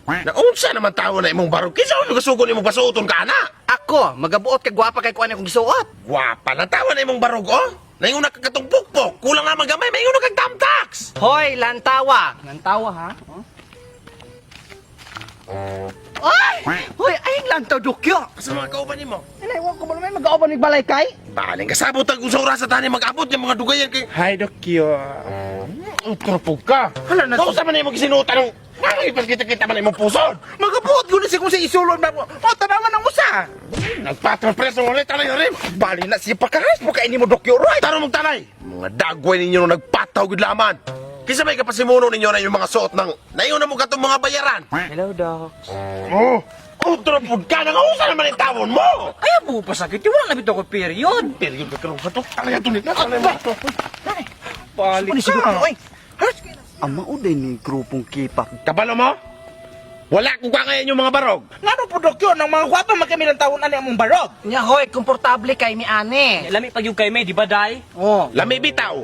Naunsa naman tao na imong barog. Kinsa mo kasugon imong pasuoton ka na? Ako, magabuot kay gwapa kay kuan akong gisuot. Gwapa na tawa na imong barog, oh. Naingon na kakatong pukpok. Kulang na magamay, maingon na kag tamtax. Hoy, lantawa. Lantawa, ha? Ay! Hoy, ayang lantaw, Dukyo. Asa mga kauban nimo? Inaiwan ko ba naman mag-aoban ng balay kay? Baling kasabot ang kung sa oras sa tani mag-abot yung mga dugayan kay... Hi, Dokyo. Utropog ka. Hala na Kung sa man imong gisinutan ng... Ay, kita man imong pusod. Magabuot ko na siya kung sa isulod na mo. O, tanawan ang usa. Nagpatrepreso ulit, tanay na rin. Bali na siya pagkaras mo kainin mo, Dukyo, right? Taro mong tanay. Mga dagway ninyo nung nagpataw gud laman. Kisa may kapasimuno ninyo na yung mga suot ng... Nayon na mo katong mga bayaran. Hello, Doc. Oh, utropog ka. Nangahusa naman yung tawon mo. Ay, abu pa sakit. Wala na bito ko period. Period ka karong sa to. Tanay ato nito. Tanay mo ito. Balik Ano siguro ka. oy? Ang mauday ni grupong kipak. Kabalo mo? Wala kung kangayan yung mga barog. Ngano po, Dukyo, ng mga gwapa magkamilang taon na among barog? Nya, hoy, komportable kay mi ane. Lami pag yung kay May, di ba, Day? Oh. Lami bitaw.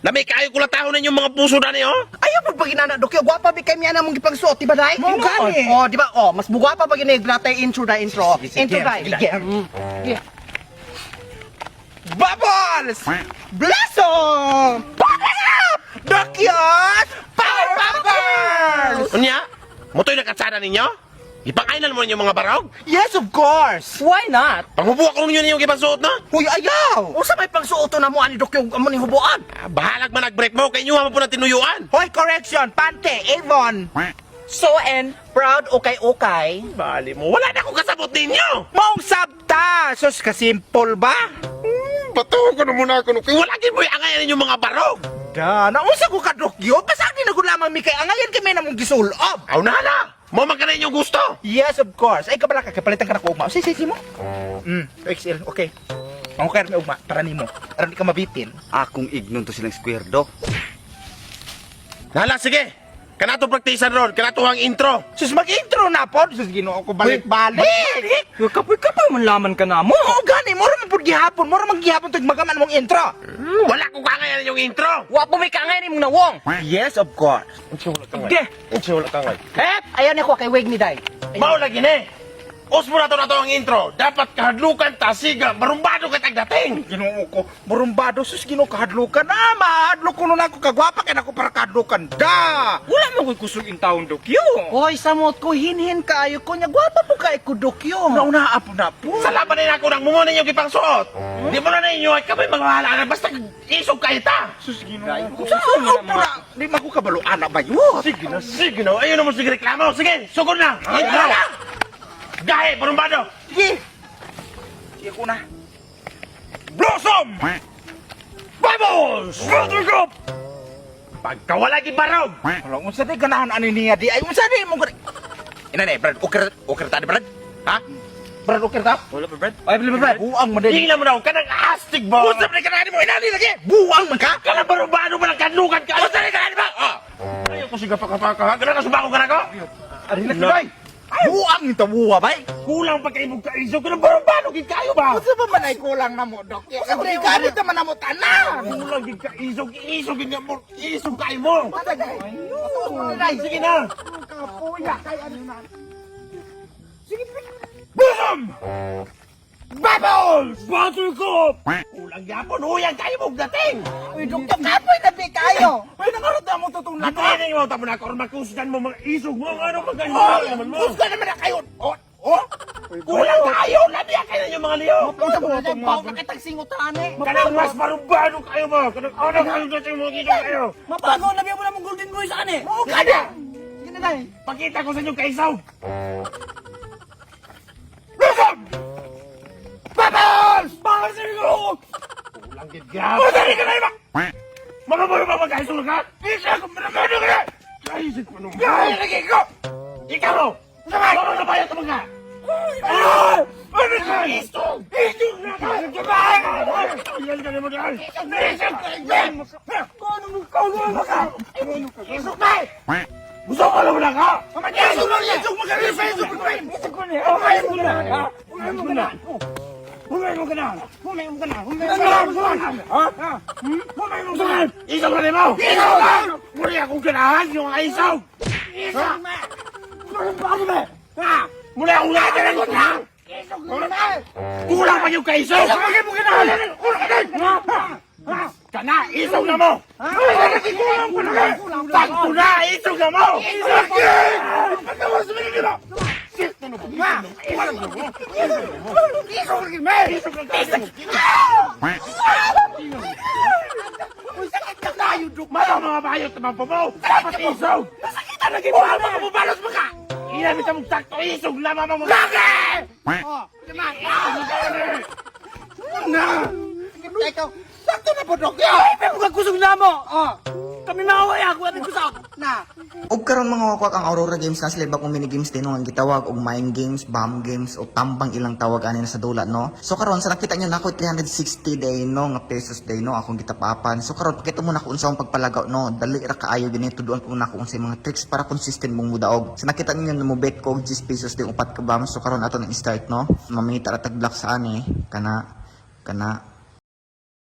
Lami kayo kulatahon ninyo mga puso na niyo. Ayaw mo pag inana, Dukyo, gwapa ba kay mi ana mong gipagsuot, di ba, day? Mo gani. Oh, di ba? Oh, mas bugwapa pag iniglatay intro da intro. Sige, Intro sige, day. sige. Sige. Bubbles! Blossom! Dukyos! Power Pumpers! Unya? Motoy na katsada ninyo? Ipangainan mo ninyo mga barog? Yes, of course! Why not? Pangubuak ko ninyo ninyong ipagsuot na? Huy, ayaw! Usa may pangsuoto na mo ani Dukyo amo ni hubuan. Bahalag man nag-break mo, kay nyuha mo po na tinuyuan. Hoy, correction! Pante, Avon! So and proud okay. Bali mo, wala na akong kasabot ninyo. Mong sabta! Sus, kasimple ba? Patuwa ko na muna ako. Kaya wala gin mo iangayan ninyong mga barog. Da, naunsa ko ka Dukyo? Basta di na ko lamang mi kay angayan kami na mong gisulob. Aw na na! Mo man ka na inyong gusto. Yes, of course. Ay, kabala ka, kapalitan ka na ko ugma. Si mo. XL, okay. Ang kaya na ugma, para ni mo. Para di ka mabitin. Akong ignon to silang square, Dok. Hala, sige. Kanato praktisan ron, kanato ang intro. Sus, mag-intro na po. Sus, ginoo ko balik-balik. Kapoy-kapoy, manlaman ka na mo. Oo, gani. Mura man po gihapon. Mura man gihapon ito magaman mong intro. Wala kong kangayan yung intro. Wapo may kangay ni mong nawong. Yes, of course. Unsa wala kangay? Ge. Unsa wala kangay? Hep! Ayaw niya ko kay Wig ni Day. Mao lagi ni. Os mo na to ang intro. Dapat kahadlukan ta siga, barumbado ka tagdating. Ginoo ko. Murumbado. Sus, ginoo kahadlukan. Mahadlok ko nun ako. Kagwapa ka na ako para kahadlukan. Da! Wala mo ko'y kusog in taon, Dokyo. Hoy, samot ko. Hinhin kayo ko. Nya, gwapa po kayo ko, Dukyo. Nauna na po. Sa laban na ako nang mumunin yung ipang suot. Di mo na ninyo ay kami magwahala na basta isog kayo ta. Sus, ginoo ko. Saan po na? Di ma ko kabaluan na ba yun? Sige na. Ayun naman sige reklamo. Sige, sugod na. Intro na. Gahe, barumbado. Sige. Sige ko na. Blossom! Bubbles! Buttercup! Pagkawala gibarog! Wala, unsa di ganahan ani niya di ay unsa di mo ina ni Brad okay ta di Brad ha Brad okay ta Wala pa, Brad. ay bili Brad buang mo din Tingnan mo daw, kanang astig ba? unsa di ganahan mo inani lagi buang man ka Kanang barumbado ba ng kanlukan ka? Unsa ni kanang ba? Ayaw ko siga pakapaka. Ganang kasubako ka na ko? ari lagi bay buang nito buwa bay Kulang pa kayo magkaiso. Kanang barumbado gid kayo ba? unsa ba man ay kulang na mo dok unsa di ganit man na mo tanan Kulang gid ka isog. Isog gid nga mo. Isog kayo mo. ay Sige na. kapuya kay ano na Blossom! Bubbles! Buttercup! Kulang yapon. Huyang kayo mong dating. uy dok kapoy na bi kayo uy nangarot na mo tutong na Natraining mo, tamo na ako, makusgan mo mga isog mo, ano maganda oh naman mo. gusto naman na kayo oh Kulang kayo, labiya kayo ng mga liyo. unsa mo tutong pao nakitag singutan eh Kanang mas marumbado kayo mo, kanang ano kayo dito yung mga isog kayo. mapagaw na mo na mong golden boy sa ani oo kada sige na dai Pakita ko sa inyo kaisaw. Blossom! Bubbles! Buttercup! Kulang gid gap. Madali ka na iba! Mamabalo ba magkaisog ka? Isa ko, mamabalo ka na! Kaisig mo nung gaya lagi ko! Ikaw no! Sabay! Mamabalo ba yung tumang ka? Ano ka? Isog! Isog na ka! Sabay! Yan ka naman dahil! Isog ka! Kano mo ka? Isog ba? Gusto ko naman na ka! Isog na! Isog mo ka! Isog mo ka! Isog mo na! Umay mo na! Umay mo na! Humay mo ka na! Humay mo ka na! Humay mo ka na! Ha? Humay mo ka na! Isaw ka rin mo! Isaw ka! Muli akong ganahan yung isaw! Isaw! Ano ba? Ha? Mula akong nakatira ko na! Kulang pa yung kaisog! Kulang mo kinahal! Kulang ka din! Ha? Kana, isog na mo! Kulang pa na! Tagto na, isog na mo! Isog! Pagkawas mo na nila! Isog na mo! Isog sakit ka tayo, Duk! Mga mga bayot na magpabaw! Dapat isog! Nasakitan na ginawa mga bubalos mo ka! Inamit na mong sakto isog lamang mga lagi! Ikaw, sakto na po, Dok. Pero kung kusog na mo. Kami maaway ako at kusog. Na. Og karon mga wakwak ang Aurora Games na sila kung mini-games din ang gitawag og mind games, bomb games o tambang ilang tawag ani na sa dula no. So karon sa nakita niyo nako 360 day no nga pesos day no akong gitapapan. So karon pakita mo nako unsa ang pagpalagaw no. Dali ra kaayo dinhi tuduan ko nako unsay mga tricks para consistent mong mudaog. So nakita niyo mo bet ko 10 pesos din upat ka bomb. So karon ato nang start no. Mamita ra tag block sa ani kana